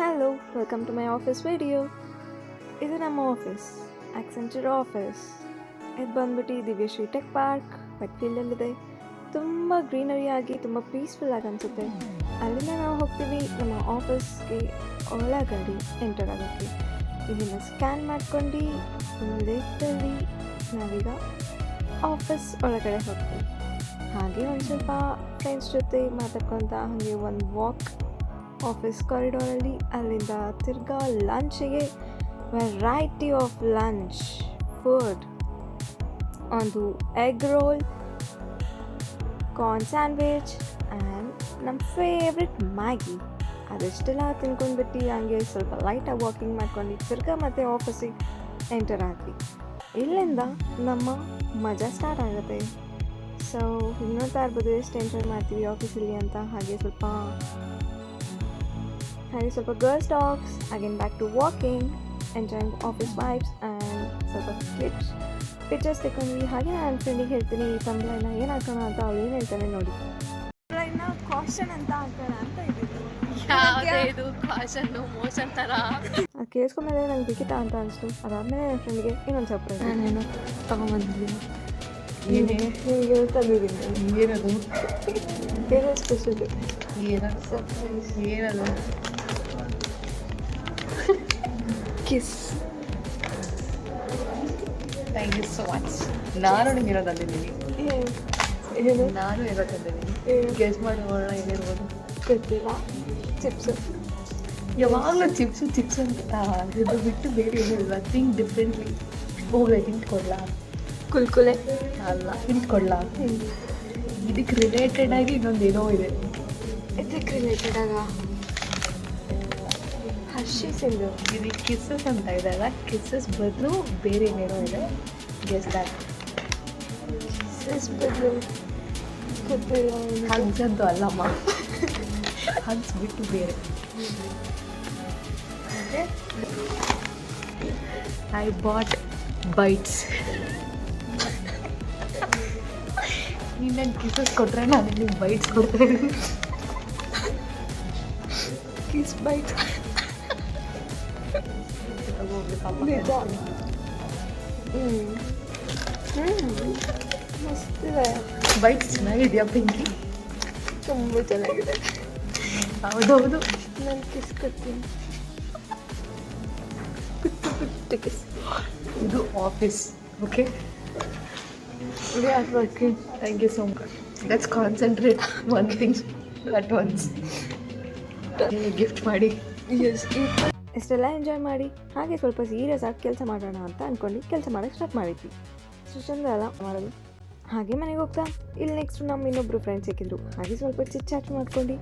Hello, welcome to my office video. ಇದು ನಮ್ಮ office, Accenture office. ಇದು ಬಂದ್ಬಿಟ್ಟು ದಿವ್ಯಶ್ರೀ ಟೆಕ್ ಪಾರ್ಕ್ ಬಟ್ಫೀಲ್ಡಲ್ಲಿದೆ. ತುಂಬ ಗ್ರೀನರಿ ಆಗಿ ತುಂಬ ಪೀಸ್ಫುಲ್ ಆಗಿ ಅನಿಸುತ್ತೆ. ಅಲ್ಲಿಂದ ನಾವು ಹೋಗ್ತೀವಿ ನಮ್ಮ ಆಫೀಸ್ಗೆ ಒಳಗಡೆ ಎಂಟರ್ ಆಗೋಕ್ಕೆ. ಇಲ್ಲಿಂದ ಸ್ಕ್ಯಾನ್ ಮಾಡ್ಕೊಂಡು ಲಿಫ್ಟಲ್ಲಿ ನಾವೀಗ ಆಫೀಸ್ ಒಳಗಡೆ ಹೋಗ್ತೀವಿ. ಹಾಗೆ ಒಂದು ಸ್ವಲ್ಪ ಫ್ರೆಂಡ್ಸ್ ಜೊತೆ ಮಾತಾಡ್ಕೊತ ಹಾಗೆ ಒಂದು ವಾಕ್ ಆಫೀಸ್ ಕಾರಿಡಾರಲ್ಲಿ. ಅಲ್ಲಿಂದ ತಿರ್ಗಾ ಲಂಚಿಗೆ ವೆರೈಟಿ ಆಫ್ ಲಂಚ್ ಫುಡ್, ಒಂದು egg roll, corn sandwich and ನಮ್ಮ ಫೇವ್ರೆಟ್ ಮ್ಯಾಗಿ. ಅದೆಷ್ಟೆಲ್ಲ ತಿನ್ಕೊಂಡ್ಬಿಟ್ಟು ಹಂಗೆ ಸ್ವಲ್ಪ ಲೈಟಾಗಿ ವಾಕಿಂಗ್ ಮಾಡ್ಕೊಂಡು ತಿರ್ಗಾ ಮತ್ತೆ ಆಫೀಸಿಗೆ ಎಂಟರ್ ಆದ್ವಿ. ಇಲ್ಲಿಂದ ನಮ್ಮ ಮಜಾ ಸ್ಟಾರ್ಟ್ ಆಗುತ್ತೆ. ಸೊ ಈಗ ನೋಡ್ತಾ ಇರ್ಬೋದು ಎಷ್ಟು ಎಂಜಾಯ್ ಮಾಡ್ತೀವಿ ಆಫೀಸಲ್ಲಿ ಅಂತ. ಹಾಗೆ ಸ್ವಲ್ಪ girls talks, again back to walking, enjoying office vibes and ಸ್ವಲ್ಪ ಪಿಕ್ಚರ್ಸ್ ತಗೊಂಡ್ವಿ. ಹಾಗೆ ನಾನು ನನ್ನ ಫ್ರೆಂಡಿಗೆ ಹೇಳ್ತೀನಿ ಈ ಸಂಬಳನ ಏನು ಹಾಕೋಣ ಅಂತ. ಅವ್ಳು ಏನು ಹೇಳ್ತಾನೆ ನೋಡಿ. ಸಂಬಳನ ಕಾಷನ್ ಅಂತ ಹಾಕೋಣ ಅಂತ ಇದ್ದಿದ್ದು. ಇದು ಕಾಷನ್ನು ಮೋಷನ್ ಥರ ಅದು ಕೇಳಿಸ್ಕೊಂಡ್ಮೇಲೆ ನಂಗೆ ಬೇಕಿತ್ತ ಅಂತ ಅನಿಸ್ತು. ಅದಾದಮೇಲೆ ನನ್ನ ಫ್ರೆಂಡಿಗೆ ಇನ್ನೊಂದು ಸರ್ಪ್ರೈಸ್ ನಾನೇನು ತೊಗೊಂಬಂದಿದ್ದೀನಿ. ನಿಮಗೆ ತಂದಿದ್ದೀನಿ. ಏನದು ಏನೋ ಸ್ಪೆಷಲ್ ಸರ್ಪ್ರೈಸ್ ಏನದು? Kiss. Thank you so much. ನಾನು ನಿಮಗೆ ತಂದಿದ್ದೀನಿ. ಏನು ನಾನು ಏನೋ ತಂದಿದ್ದೀನಿ. ಗೆಸ್ ಮಾಡಿ ನೋಡೋಣ ಏನಿರ್ಬೋದು. ಗೊತ್ತಿಲ್ಲ. ಚಿಪ್ಸು. ಯಾವಾಗಲೂ ಚಿಪ್ಸು ಅಂತ ಇದು ಬಿಟ್ಟು ಬೇರೆ ಏನಿಲ್ಲ. Think differently. ಹೋಗ್ಲಿ ಹಿಂಟ್ ಕೊಡ್ಲಾ? ಕುಲ್ಕುಲೆ ಅಲ್ಲ, ಹಿಂಟ್ ಕೊಡ್ಲಾ? ಇದಕ್ಕೆ ರಿಲೇಟೆಡ್ ಆಗಿ ಇನ್ನೊಂದು ಏನೋ ಇದೆ. ಇದಕ್ಕೆ ರಿಲೇಟೆಡ್ ಆಗ ಹರ್ಷಿಸಿಂದು ಇದು ಕಿಸ್ಸಸ್ ಅಂತ ಇದೆಲ್ಲ. ಕಿಸ್ಸಸ್ ಬದಲು ಬೇರೆ ಏನೇನೋ ಇದೆ. Guess back. ಕಿಸ್ಸಸ್ ಬದಲು ಗೊತ್ತಿಲ್ಲ. ಹಗ್ಸ್ ಅಂತೂ ಅಲ್ಲಮ್ಮ. ಹಗ್ಸ್ ಬಿಟ್ಟು ಬೇರೆ. I bought bites. ನೀನು ನಂಗೆ ಕಿಸಸ್ ಕೊಟ್ಟರೆ ನಾನು ನಿಮಗೆ ಬೈಟ್ಸ್ ಕೊಡ್ತೇನೆ. Kiss byte. ಮಸ್ತಿದೆ. ಬೈಟ್ಸ್ ಚೆನ್ನಾಗಿದೆಯಾ ಪಿಂಕಿ? ತುಂಬ ಚೆನ್ನಾಗಿದೆ. ಹೌದೌದು. ನಾನು ಕಿಸ್ ಕೊಡ್ತೀನಿ. ಪುಟ್ಟು ಕಿಸ್. ಇದು office. Okay, we are working. Thank you so much. Let's concentrate one things at once. Gift ಮಾಡಿ ಇಷ್ಟೆಲ್ಲ ಎಂಜಾಯ್ ಮಾಡಿ ಹಾಗೆ ಸ್ವಲ್ಪ ಸೀರಿಯಸ್ ಆಗಿ ಕೆಲಸ ಮಾಡೋಣ ಅಂತ ಅಂದ್ಕೊಂಡು ಕೆಲಸ ಮಾಡೋಕ್ಕೆ ಸ್ಟಾರ್ಟ್ ಮಾಡಿದ್ವಿ. ಅಷ್ಟು ಚಂದ ಅಲ್ಲ ಮಾಡೋದು. ಹಾಗೆ ಮನೆಗೆ ಹೋಗ್ತಾ ಇಲ್ಲಿ ನೆಕ್ಸ್ಟ್ ನಮ್ಮ ಇನ್ನೊಬ್ಬರು ಫ್ರೆಂಡ್ಸ್ ಸಿಕ್ಕಿದ್ರು. ಹಾಗೆ ಸ್ವಲ್ಪ ಚಿಟ್ ಚಾಟ್ ಮಾಡ್ಕೊಂಡು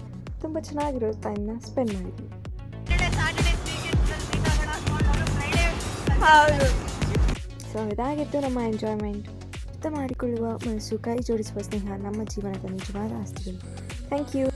ತುಂಬ ಚೆನ್ನಾಗಿರೋ ಟೈಮ್ನ ಸ್ಪೆಂಡ್ ಮಾಡಿದ್ವಿ. ಸೊ ಇದಾಗಿತ್ತು ನಮ್ಮ ಎಂಜಾಯ್ಮೆಂಟ್. ಅರ್ಥ ಮಾಡಿಕೊಳ್ಳುವ ಮನಸ್ಸು, ಕೈ ಜೋಡಿಸುವ ಸ್ನೇಹ ನಮ್ಮ ಜೀವನದ ನಿಜವಾದ ಆಸ್ತಿಗಳು. Thank you.